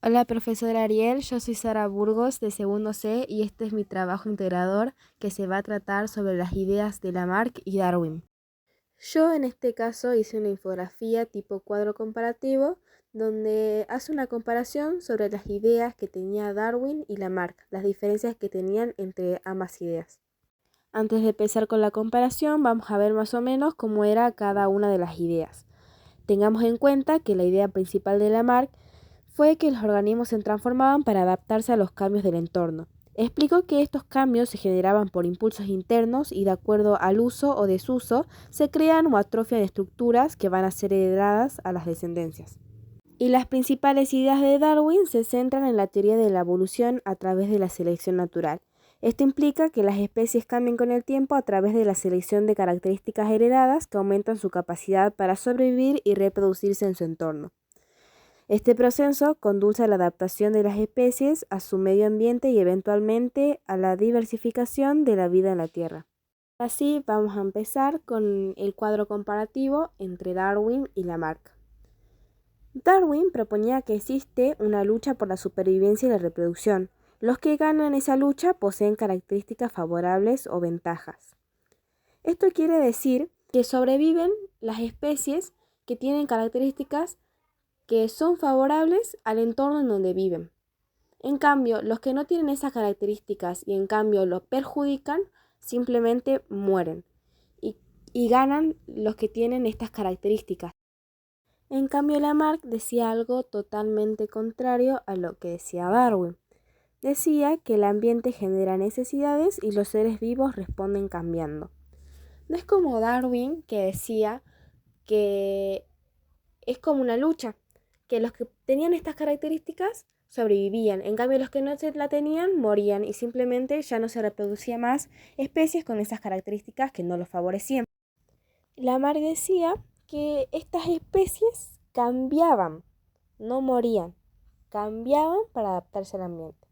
Hola, profesora Ariel, yo soy Sara Burgos de segundo C y este es mi trabajo integrador que se va a tratar sobre las ideas de Lamarck y Darwin. Yo en este caso hice una infografía tipo cuadro comparativo donde hace una comparación sobre las ideas que tenía Darwin y Lamarck, las diferencias que tenían entre ambas ideas. Antes de empezar con la comparación, vamos a ver más o menos cómo era cada una de las ideas. Tengamos en cuenta que la idea principal de Lamarck fue que los organismos se transformaban para adaptarse a los cambios del entorno. Explicó que estos cambios se generaban por impulsos internos y de acuerdo al uso o desuso se crean o atrofian estructuras que van a ser heredadas a las descendencias. Y las principales ideas de Darwin se centran en la teoría de la evolución a través de la selección natural. Esto implica que las especies cambien con el tiempo a través de la selección de características heredadas que aumentan su capacidad para sobrevivir y reproducirse en su entorno. Este proceso conduce a la adaptación de las especies a su medio ambiente y eventualmente a la diversificación de la vida en la Tierra. Así vamos a empezar con el cuadro comparativo entre Darwin y Lamarck. Darwin proponía que existe una lucha por la supervivencia y la reproducción. Los que ganan esa lucha poseen características favorables o ventajas. Esto quiere decir que sobreviven las especies que tienen características que son favorables al entorno en donde viven. En cambio, los que no tienen esas características y en cambio lo perjudican, simplemente mueren y ganan los que tienen estas características. En cambio, Lamarck decía algo totalmente contrario a lo que decía Darwin. Decía que el ambiente genera necesidades y los seres vivos responden cambiando. No es como Darwin que decía que es como una lucha, que los que tenían estas características sobrevivían, en cambio los que no se la tenían morían y simplemente ya no se reproducía más especies con esas características que no los favorecían. Lamarck decía que estas especies cambiaban, no morían, cambiaban para adaptarse al ambiente.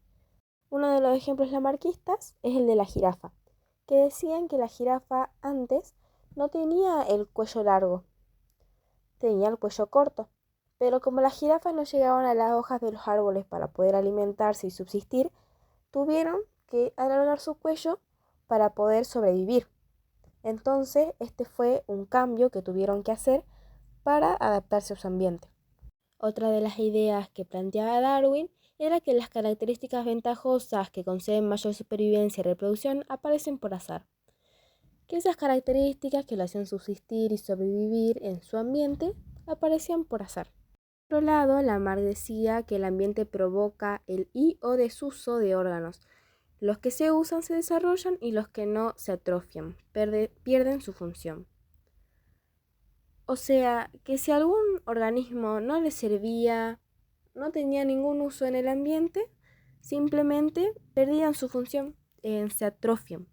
Uno de los ejemplos lamarquistas es el de la jirafa, que decían que la jirafa antes no tenía el cuello largo, tenía el cuello corto. Pero como las jirafas no llegaban a las hojas de los árboles para poder alimentarse y subsistir, tuvieron que alargar su cuello para poder sobrevivir. Entonces, este fue un cambio que tuvieron que hacer para adaptarse a su ambiente. Otra de las ideas que planteaba Darwin era que las características ventajosas que conceden mayor supervivencia y reproducción aparecen por azar. Que esas características que lo hacían subsistir y sobrevivir en su ambiente aparecían por azar. Por otro lado, Lamarck decía que el ambiente provoca el y o desuso de órganos. Los que se usan se desarrollan y los que no se atrofian, pierden su función. O sea, que si algún organismo no le servía, no tenía ningún uso en el ambiente, simplemente perdían su función, se atrofian.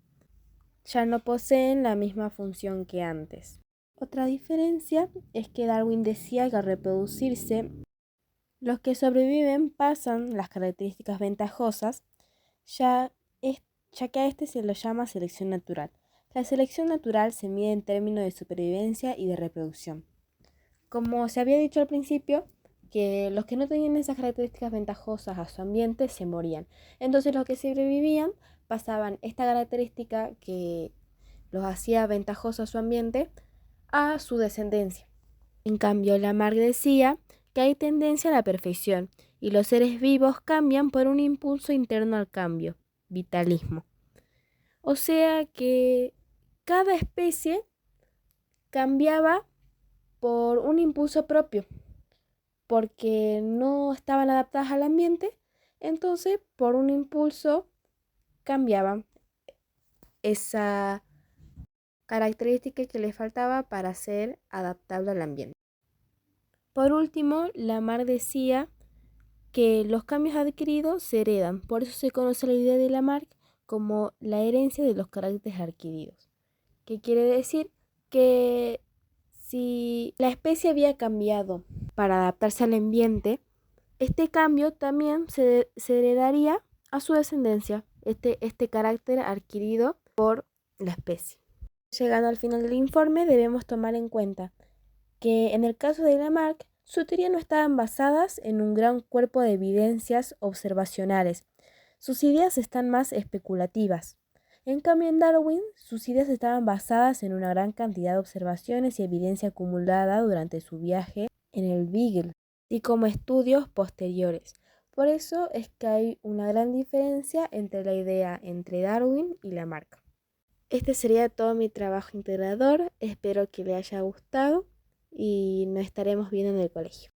Ya no poseen la misma función que antes. Otra diferencia es que Darwin decía que al reproducirse, los que sobreviven pasan las características ventajosas, ya que a este se lo llama selección natural. La selección natural se mide en términos de supervivencia y de reproducción. Como se había dicho al principio, que los que no tenían esas características ventajosas a su ambiente se morían. Entonces los que sobrevivían pasaban esta característica que los hacía ventajosos a su ambiente a su descendencia. En cambio, Lamarck decía que hay tendencia a la perfección y los seres vivos cambian por un impulso interno al cambio, vitalismo. O sea que cada especie cambiaba por un impulso propio, porque no estaban adaptadas al ambiente, entonces por un impulso cambiaban esa característica que les faltaba para ser adaptable al ambiente. Por último, Lamarck decía que los cambios adquiridos se heredan, por eso se conoce la idea de Lamarck como la herencia de los caracteres adquiridos, que quiere decir que si la especie había cambiado para adaptarse al ambiente, este cambio también se heredaría a su descendencia, este carácter adquirido por la especie. Llegando al final del informe, debemos tomar en cuenta que en el caso de Lamarck, Su teoría no estaban basadas en un gran cuerpo de evidencias observacionales. Sus ideas están más especulativas. En cambio, en Darwin, sus ideas estaban basadas en una gran cantidad de observaciones y evidencia acumulada durante su viaje en el Beagle, y como estudios posteriores. Por eso es que hay una gran diferencia entre la idea entre Darwin y Lamarck. Este sería todo mi trabajo integrador. Espero que le haya gustado y nos estaremos viendo en el colegio.